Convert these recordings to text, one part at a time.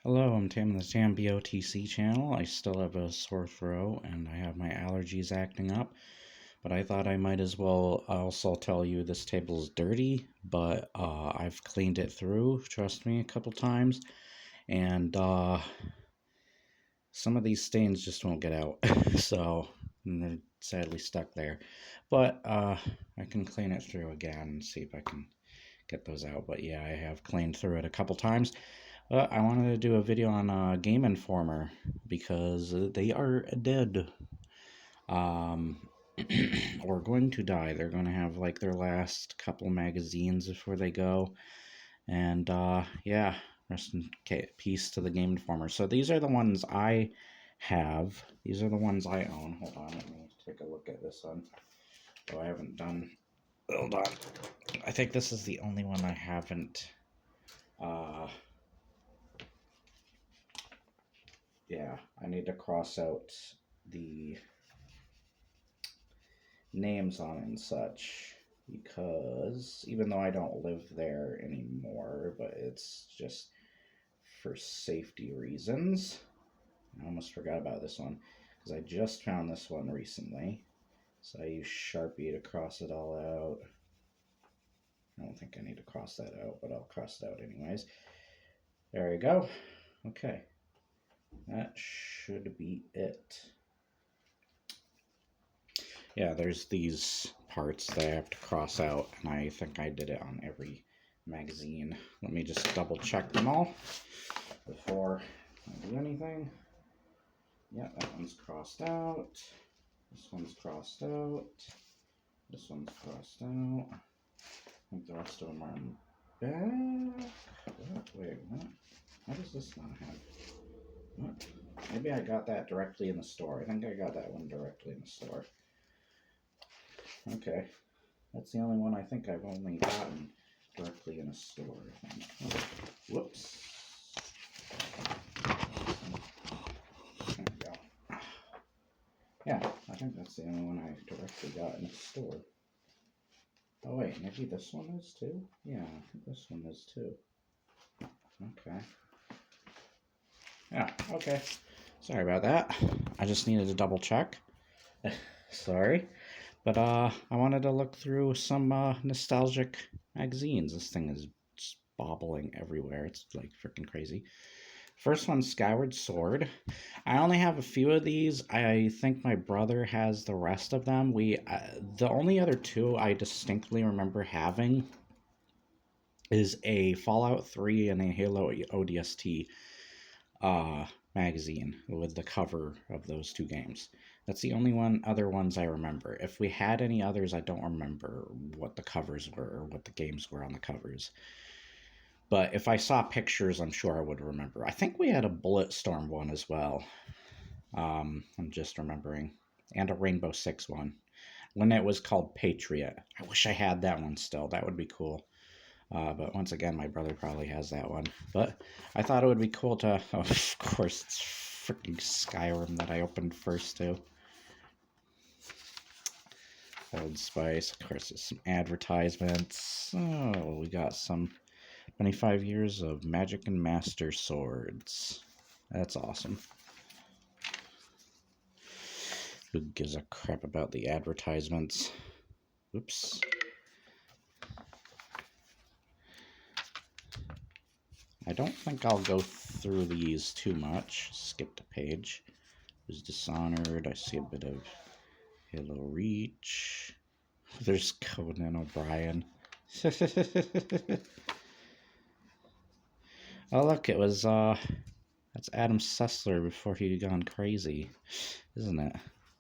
Hello, I'm Tim, the Tam BOTC channel. I still have a sore throat and I have my allergies acting up, but I thought I might as well also tell you this table is dirty, but I've cleaned it through, trust me, a couple times, and some of these stains just won't get out, so they're sadly stuck there. But I can clean it through again and see if I can get those out. But yeah, I have cleaned through it a couple times. I wanted to do a video on Gameinformer because they are dead. Um, or going to die. They're going to have like their last couple magazines before they go. And yeah, rest in peace to the Gameinformer. So these are the ones I have. These are the ones I own. Hold on, let me take a look at this one. Oh, I haven't done. Hold on. I think this is the only one I haven't. Yeah, I need to cross out the names on it and such because even though I don't live there anymore, but it's just for safety reasons. I almost forgot about this one because I just found this one recently. So I use Sharpie to cross it all out. I don't think I need to cross that out, but I'll cross it out anyways. There we go. Okay. That should be it. Yeah, there's these parts that I have to cross out, and I think I did it on every magazine. Let me just double check them all before I do anything. Yeah, that one's crossed out. This one's crossed out. This one's crossed out. I think the rest of them are in back. What? Wait, what? How does this not have? What? Maybe I got that directly in the store. I think I got that one directly in the store. Okay. That's the only one I think I've only gotten directly in a store. Oh, whoops. There we go. Yeah, I think that's the only one I directly got in a store. Oh wait, maybe this one is too? Yeah, I think this one is too. Okay. Yeah, okay. Sorry about that. I just needed to double check. Sorry. But I wanted to look through some nostalgic magazines. This thing is just bobbling everywhere. It's like freaking crazy. First one's Skyward Sword. I only have a few of these. I think my brother has the rest of them. The only other two I distinctly remember having is a Fallout 3 and a Halo ODST magazine with the cover of those two games. That's the only other ones I remember. If we had any others, I don't remember what the covers were or what the games were on the covers. But if I saw pictures, I'm sure I would remember. I think we had a Bulletstorm one as well. I'm just remembering. And a Rainbow Six one. When it was called Patriot. I wish I had that one still. That would be cool. But once again, my brother probably has that one. But I thought it would be cool to... Oh, of course, it's freaking Skyrim that I opened first, too. Old Spice. Of course, there's some advertisements. Oh, we got some 25 years of Magic and Master Swords. That's awesome. Who gives a crap about the advertisements? Oops. I don't think I'll go through these too much. Skip the page. There's Dishonored. I see a bit of Halo Reach. There's Conan O'Brien. Oh look, it was that's Adam Sessler before he gone crazy, isn't it?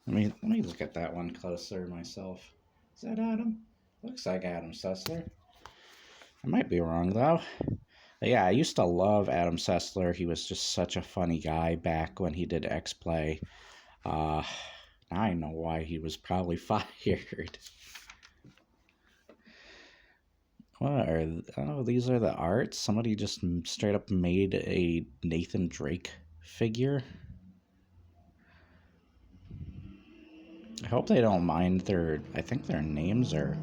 Let me look at that one closer myself. Is that Adam? Looks like Adam Sessler. I might be wrong though. But yeah, I used to love Adam Sessler. He was just such a funny guy back when he did X-Play. Now I know why he was probably fired. What are... Oh, these are the arts? Somebody just straight up made a Nathan Drake figure. I hope they don't mind I think their names are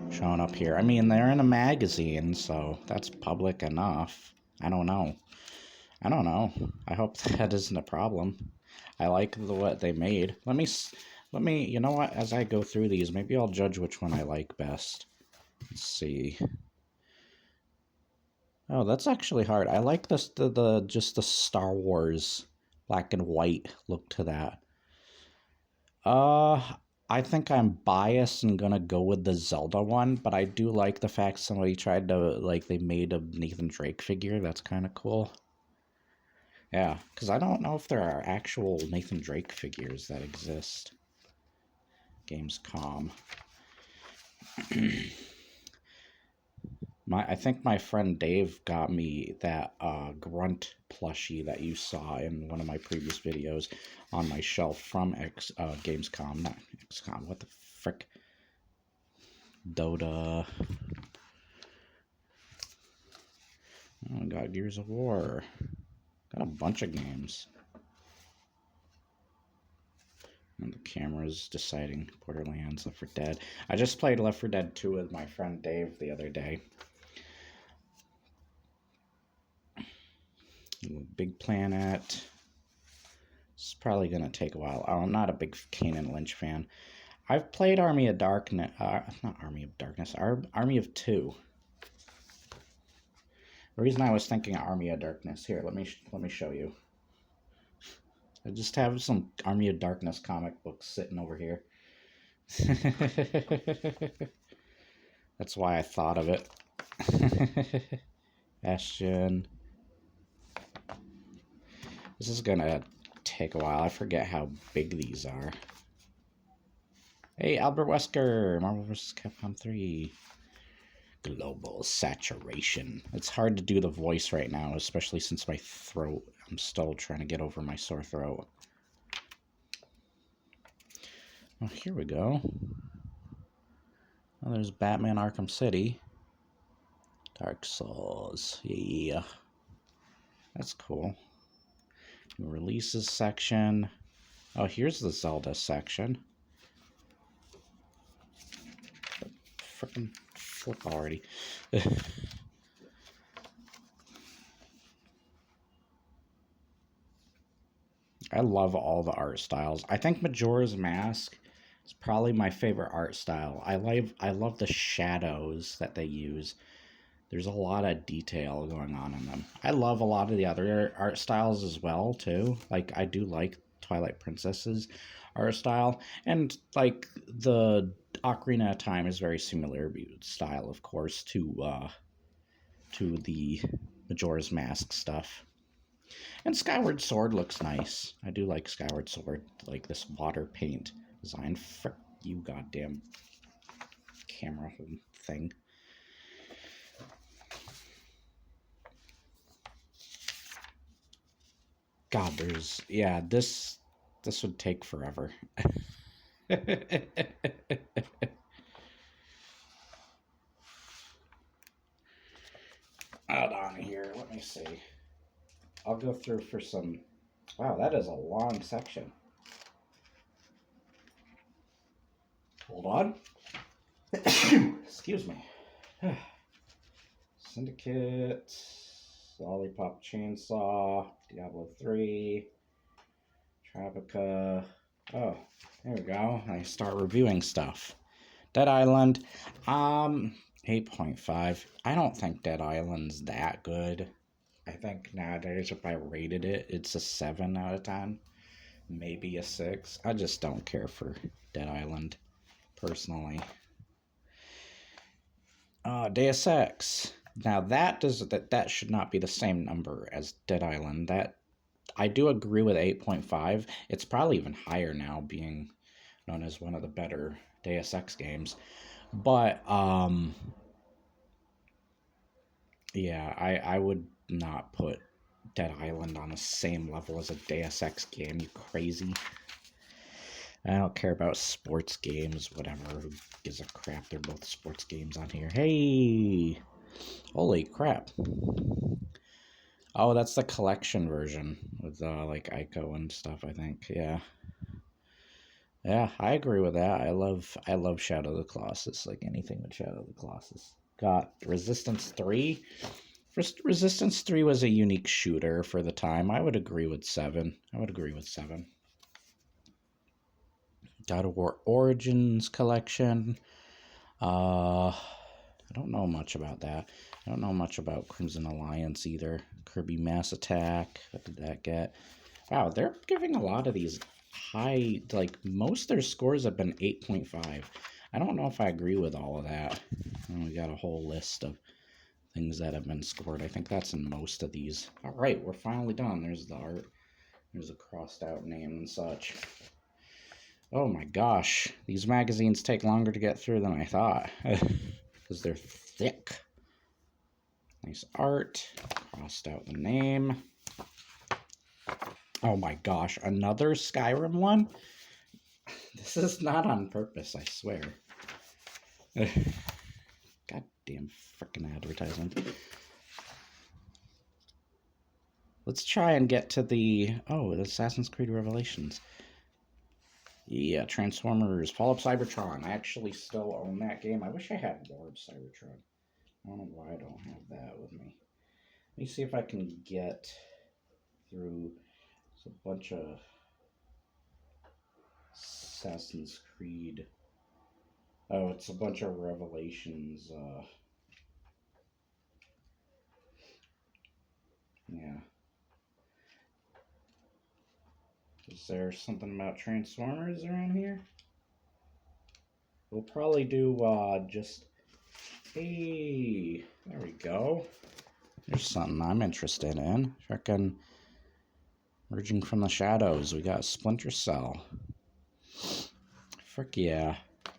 showing up here. I mean, they're in a magazine, so that's public enough. I don't know. I don't know. I hope that isn't a problem. I like what they made. Let me, you know what, as I go through these, maybe I'll judge which one I like best. Let's see. Oh, that's actually hard. I like this, the just the Star Wars black and white look to that. Uh, I think I'm biased and gonna go with the Zelda one, but I do like the fact somebody tried to, like, they made a Nathan Drake figure. That's kind of cool. Yeah, because I don't know if there are actual Nathan Drake figures that exist. Gamescom. I think my friend Dave got me that grunt plushie that you saw in one of my previous videos on my shelf from Gamescom, not XCOM. What the frick? Dota. Oh, I got Gears of War. Got a bunch of games. And the camera's deciding Borderlands, Left 4 Dead. I just played Left 4 Dead 2 with my friend Dave the other day. Big Planet. It's probably going to take a while. I'm not a big Kane Lynch fan. I've played Army of Darkness. Not Army of Darkness. Army of Two. The reason I was thinking Army of Darkness, here, let me show you. I just have some Army of Darkness comic books sitting over here. That's why I thought of it. Bastion. This is gonna take a while. I forget how big these are. Hey, Albert Wesker, Marvel vs. Capcom 3. Global saturation. It's hard to do the voice right now, especially since my throat, I'm still trying to get over my sore throat. Oh, here we go. Oh, there's Batman Arkham City. Dark Souls. Yeah. That's cool. New releases section. Oh, here's the Zelda section. Frickin' flip already. I love all the art styles. I think Majora's Mask is probably my favorite art style. I love the shadows that they use. There's a lot of detail going on in them. I love a lot of the other art styles as well too. Like, I do like Twilight Princess's art style, and like the Ocarina of Time is very similar style, of course, to the Majora's Mask stuff. And Skyward Sword looks nice. I do like Skyward Sword, like this water paint design. Frick you, goddamn camera thing. God, this would take forever. Hold on here, let me see. I'll go through for some. Wow, that is a long section. Hold on. Excuse me. Syndicate, Lollipop Chainsaw, Diablo 3, Travica. Oh, there we go. I start reviewing stuff. Dead Island, 8.5. I don't think Dead Island's that good. I think nowadays if I rated it, it's a 7 out of 10. Maybe a 6. I just don't care for Dead Island, personally. Deus Ex. Now that should not be the same number as Dead Island. That I do agree with 8.5. It's probably even higher now, being known as one of the better Deus Ex games. But yeah, I would not put Dead Island on the same level as a Deus Ex game. You crazy? I don't care about sports games, whatever. Who gives a crap? They're both sports games on here. Hey! Holy crap. Oh, that's the collection version with like Ico and stuff, I think. Yeah. Yeah, I agree with that. I love Shadow of the Colossus, like anything with Shadow of the Colossus. Got Resistance 3 Resistance 3 was a unique shooter for the time. I would agree with 7. God of War Origins collection. I don't know much about that. I don't know much about Crimson Alliance either. Kirby Mass Attack. What did that get? Wow, they're giving a lot of these high, like, most of their scores have been 8.5. I don't know if I agree with all of that. And we got a whole list of things that have been scored. I think that's in most of these. All right, we're finally done. There's the art. There's a crossed out name and such. Oh my gosh, these magazines take longer to get through than I thought. Because they're thick. Nice art. Crossed out the name. Oh my gosh, another Skyrim one? This is not on purpose, I swear. Goddamn frickin' advertisement. Let's try and get to the Assassin's Creed Revelations. Yeah, Transformers, Fall of Cybertron. I actually still own that game. I wish I had more of Cybertron. I don't know why I don't have that with me. Let me see if I can get through a bunch of Assassin's Creed. Oh, it's a bunch of Revelations. Yeah. Is there something about Transformers around here? We'll probably do just... Hey, there we go. There's something I'm interested in. Frickin' Emerging from the Shadows. We got Splinter Cell. Frick yeah.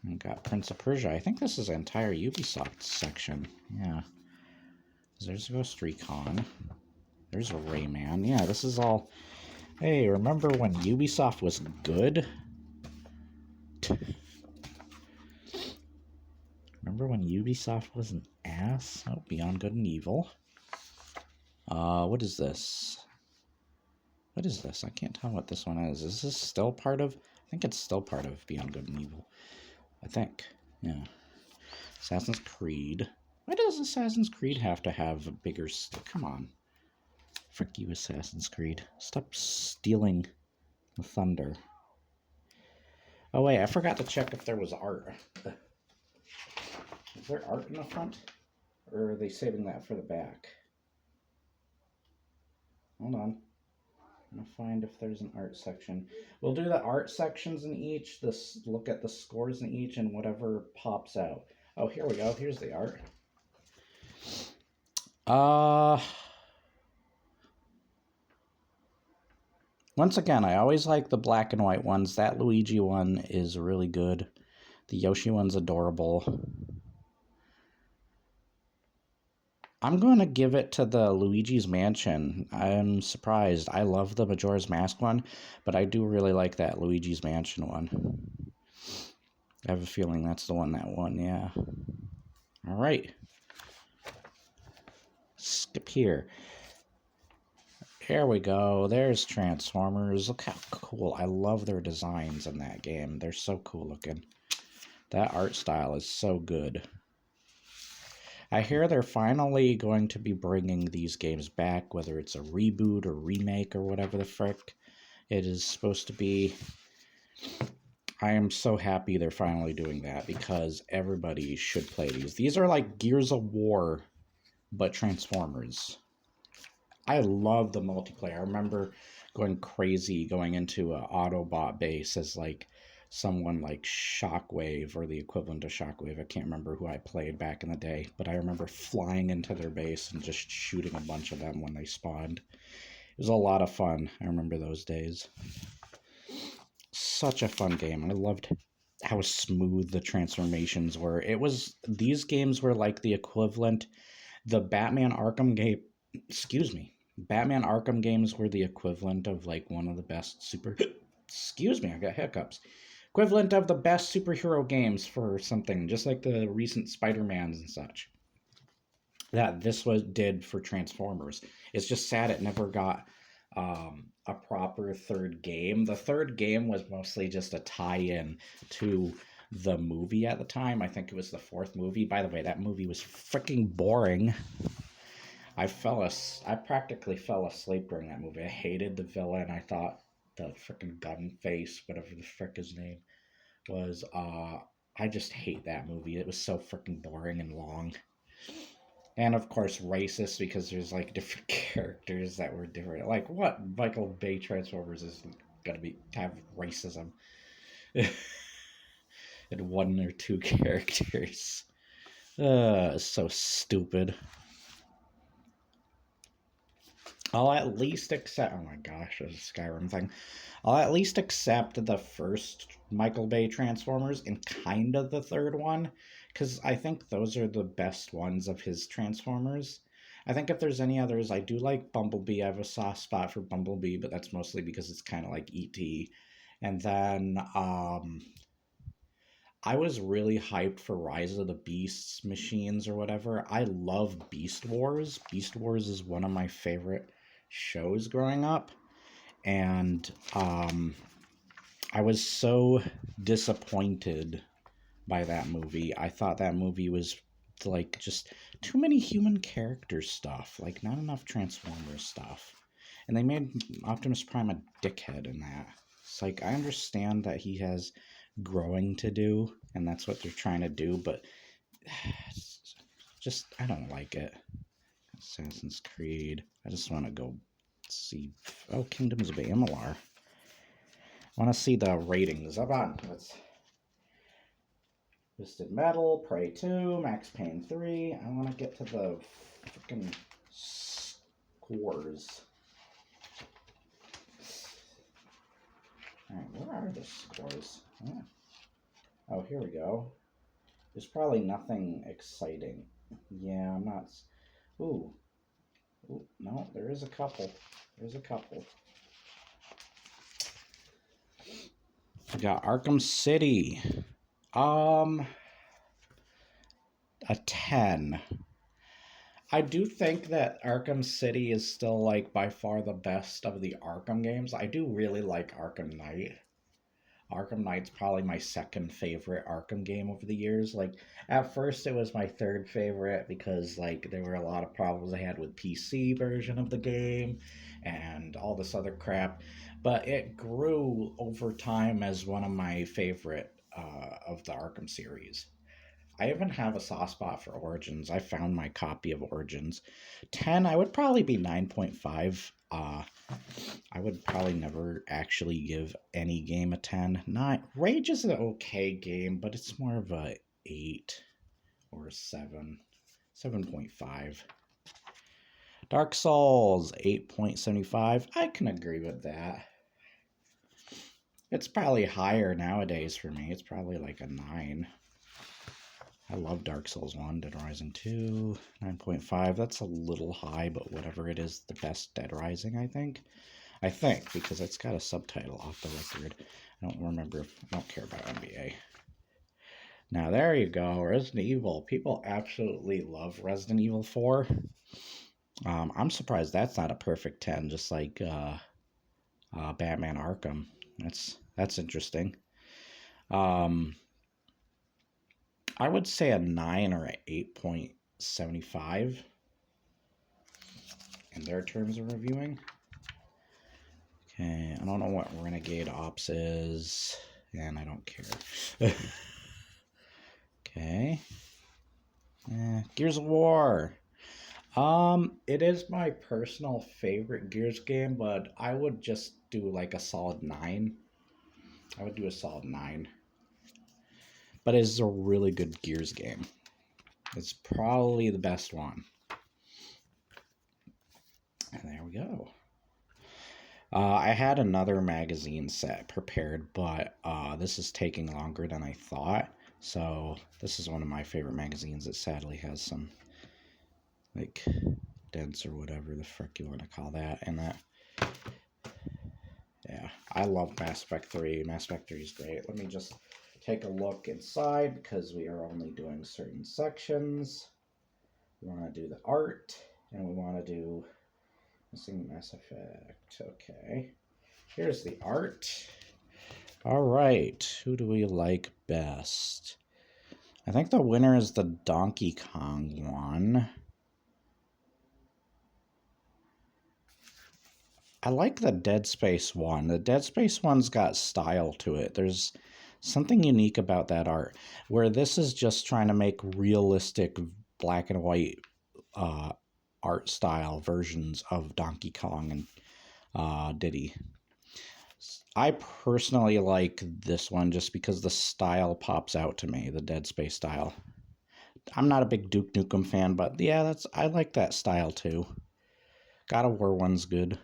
We got Prince of Persia. I think this is an entire Ubisoft section. Yeah. There's Ghost Recon. There's a Rayman. Yeah, this is all... Hey, remember when Ubisoft was good? Remember when Ubisoft was an ass? Oh, Beyond Good and Evil. What is this? What is this? I can't tell what this one is. Is this still part of... I think it's still part of Beyond Good and Evil. I think. Yeah. Assassin's Creed. Why does Assassin's Creed have to have a bigger... Come on. Frick you, Assassin's Creed. Stop stealing the thunder. Oh, wait. I forgot to check if there was art. Is there art in the front? Or are they saving that for the back? Hold on. I'm gonna find if there's an art section. We'll do the art sections in each, look at the scores in each, and whatever pops out. Oh, here we go. Here's the art. Once again, I always like the black and white ones. That Luigi one is really good. The Yoshi one's adorable. I'm going to give it to the Luigi's Mansion. I'm surprised. I love the Majora's Mask one, but I do really like that Luigi's Mansion one. I have a feeling that's the one that won, yeah. All right. Skip here. Here we go. There's Transformers. Look how cool. I love their designs in that game. They're so cool looking. That art style is so good. I hear they're finally going to be bringing these games back, whether it's a reboot or remake or whatever the frick it is supposed to be. I am so happy they're finally doing that because everybody should play these. These are like Gears of War, but Transformers. I love the multiplayer. I remember going crazy going into an Autobot base as like someone like Shockwave or the equivalent of Shockwave. I can't remember who I played back in the day, but I remember flying into their base and just shooting a bunch of them when they spawned. It was a lot of fun. I remember those days. Such a fun game. I loved how smooth the transformations were. These games were like the equivalent. The Batman Arkham game, Batman Arkham games were the equivalent of like one of the best I got hiccups. Equivalent of the best superhero games for something, just like the recent Spider-Mans and such. That this did for Transformers. It's just sad it never got a proper third game. The third game was mostly just a tie-in to the movie at the time. I think it was the fourth movie. By the way, that movie was freaking boring. I practically fell asleep during that movie. I hated the villain. I thought the freaking gun face, whatever the frick his name was, I just hate that movie. It was so freaking boring and long. And of course, racist because there's like different characters that were different. Like, what Michael Bay Transformers is gonna be have racism in one or two characters? It's so stupid. I'll at least accept. Oh my gosh, this Skyrim thing. I'll at least accept the first Michael Bay Transformers and kind of the third one, because I think those are the best ones of his Transformers. I think if there's any others, I do like Bumblebee. I have a soft spot for Bumblebee, but that's mostly because it's kind of like E.T. And then I was really hyped for Rise of the Beasts machines or whatever. I love Beast Wars. Beast Wars is one of my favorite shows growing up. And I was so disappointed by that movie. I thought that movie was like just too many human character stuff, like not enough Transformers stuff. And they made Optimus Prime a dickhead in that. It's like I understand that he has growing to do, and that's what they're trying to do, but just I don't like it. Assassin's Creed. I just want to go see. Oh, Kingdoms of Amalur. I want to see the ratings. Up on. Let's. Twisted Metal, Prey 2, Max Payne 3. I want to get to the freaking scores. Alright, where are the scores? Oh, here we go. There's probably nothing exciting. Yeah, I'm not. Ooh. Ooh, no, there is a couple. There's a couple. We got Arkham City. A 10. I do think that Arkham City is still like by far the best of the Arkham games. I do really like Arkham Knight. Arkham Knight's probably my second favorite Arkham game over the years. Like at first it was my third favorite because like there were a lot of problems I had with PC version of the game and all this other crap, but it grew over time as one of my favorite of the Arkham series. I even have a soft spot for Origins. I found my copy of Origins. 10, I would probably be 9.5. I would probably never actually give any game a 10. 9. Rage is an okay game, but it's more of a 8 or a 7. 7.5. Dark Souls, 8.75. I can agree with that. It's probably higher nowadays for me. It's probably like a 9. I love Dark Souls 1, Dead Rising 2, 9.5. That's a little high, but whatever it is, the best Dead Rising, I think. Because it's got a subtitle off the record. I don't remember I don't care about NBA. Now, there you go, Resident Evil. People absolutely love Resident Evil 4. I'm surprised that's not a perfect 10, just like Batman Arkham. That's interesting. I would say a 9 or an 8.75 in their terms of reviewing. Okay, I don't know what Renegade Ops is, and I don't care. Okay. Gears of War. It is my personal favorite Gears game, but I would just do like a solid 9. I would do a solid 9. But it is a really good Gears game. It's probably the best one. And there we go. I had another magazine set prepared, but this is taking longer than I thought. So this is one of my favorite magazines that sadly has some like dents or whatever the frick you want to call that. And that, yeah, I love Mass Effect 3. Mass Effect 3 is great. Let me just take a look inside because we are only doing certain sections. We want to do the art, and we want to do missing Mass Effect. Okay, here's the art. All right, who do we like best? I think the winner is the Donkey Kong one. I like the Dead Space one. The Dead Space one's got style to it. There's something unique about that art, where this is just trying to make realistic black and white art style versions of Donkey Kong and Diddy. I personally like this one just because the style pops out to me, the Dead Space style. I'm not a big Duke Nukem fan, but yeah, I like that style too. God of War one's good.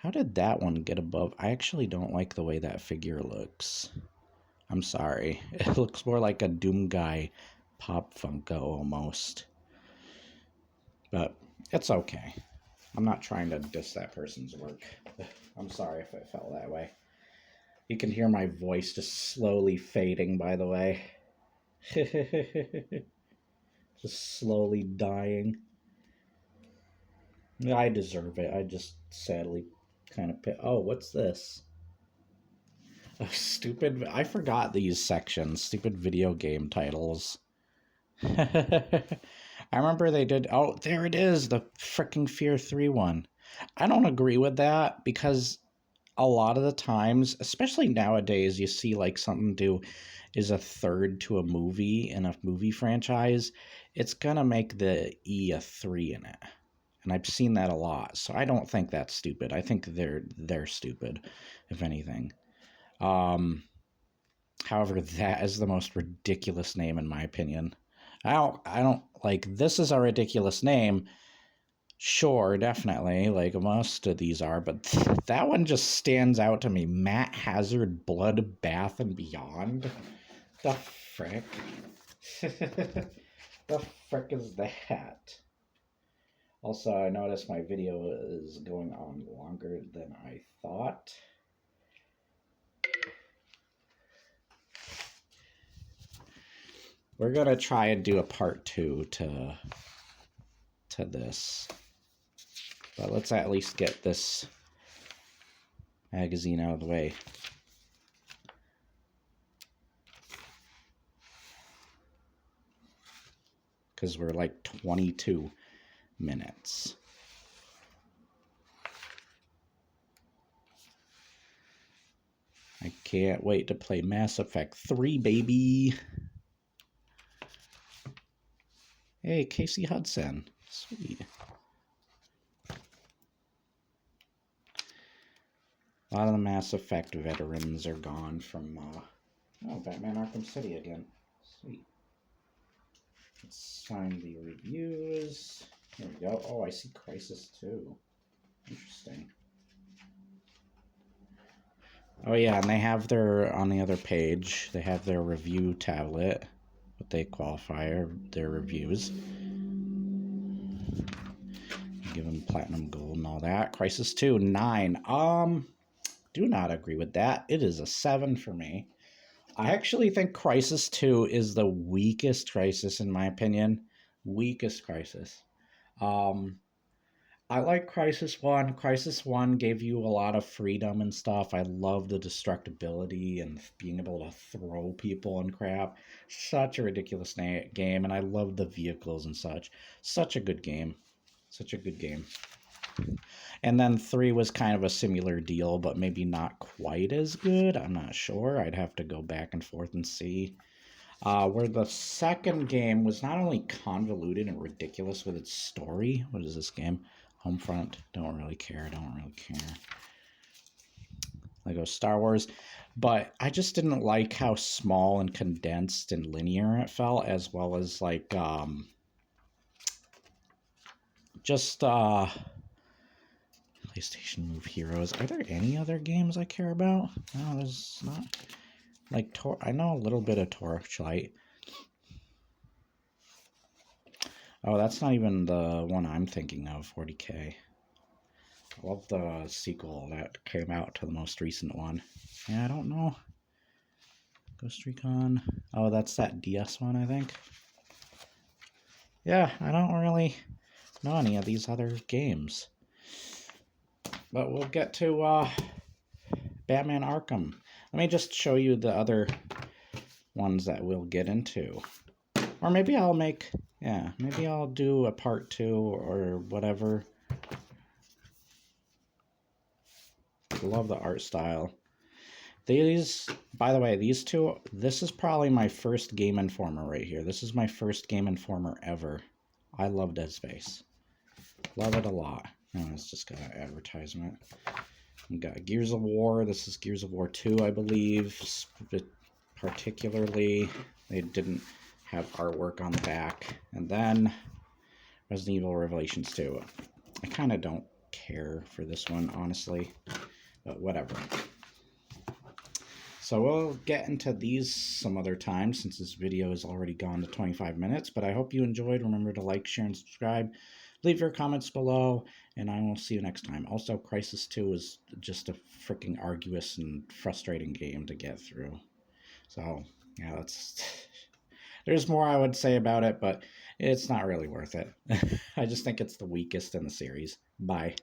How did that one get above? I actually don't like the way that figure looks. I'm sorry. It looks more like a Doom Guy Pop Funko almost. But it's okay. I'm not trying to diss that person's work. I'm sorry if it felt that way. You can hear my voice just slowly fading, by the way. Just slowly dying. I deserve it. I just sadly kind of oh, what's this? Oh, stupid. I forgot these sections. Stupid video game titles. I remember they did. Oh, there it is. The freaking Fear 3 one. I don't agree with that because a lot of the times, especially nowadays, you see like something is a third to a movie in a movie franchise. It's going to make the E a 3 in it. And I've seen that a lot. So I don't think that's stupid. I think they're stupid, if anything. However, that is the most ridiculous name in my opinion. I don't like, this is a ridiculous name. Sure, definitely, like most of these are, but that one just stands out to me. Matt Hazard, Blood, Bath, and Beyond. The frick? The frick is that? Also, I noticed my video is going on longer than I thought. We're going to try and do a part 2 to this. But let's at least get this magazine out of the way. Because we're like 22 minutes. I can't wait to play Mass Effect 3, baby. Hey, Casey Hudson. Sweet. A lot of the Mass Effect veterans are gone from, Batman Arkham City again. Sweet. Let's find the reviews. Here we go. Oh, I see Crisis 2. Interesting. Oh yeah, and they have on the other page, they have their review tablet, what they qualify their reviews. Give them platinum, gold, and all that. Crisis 2, 9. Do not agree with that. It is a 7 for me. I actually think Crisis 2 is the weakest Crisis in my opinion. Weakest Crisis. I like Crisis 1. Crisis 1 gave you a lot of freedom and stuff. I love the destructibility and being able to throw people and crap. Such a ridiculous game, and I love the vehicles and such. Such a good game. Such a good game. And then 3 was kind of a similar deal, but maybe not quite as good. I'm not sure. I'd have to go back and forth and see. Where the second game was not only convoluted and ridiculous with its story. What is this game? Homefront. Don't really care. Lego Star Wars. But I just didn't like how small and condensed and linear it felt, as well as like PlayStation Move Heroes. Are there any other games I care about? No, there's not. Like, I know a little bit of Torchlight. Oh, that's not even the one I'm thinking of, 40K. I love the sequel that came out to the most recent one. Yeah, I don't know. Ghost Recon. Oh, that's that DS one, I think. Yeah, I don't really know any of these other games. But we'll get to Batman Arkham. Let me just show you the other ones that we'll get into. Or maybe I'll maybe I'll do a part 2 or whatever. Love the art style. These, by the way, these two, this is probably my first Gameinformer right here. This is my first Gameinformer ever. I love Dead Space. Love it a lot. Oh, it's just got an advertisement. We got Gears of War. This is Gears of War 2, I believe. Particularly, they didn't have artwork on the back. And then Resident Evil Revelations 2. I kind of don't care for this one, honestly, but whatever. So we'll get into these some other time since this video has already gone to 25 minutes, but I hope you enjoyed. Remember to like, share, and subscribe. Leave your comments below, and I will see you next time. Also, Crisis 2 is just a freaking arduous and frustrating game to get through. So, yeah, there's more I would say about it, but it's not really worth it. I just think it's the weakest in the series. Bye.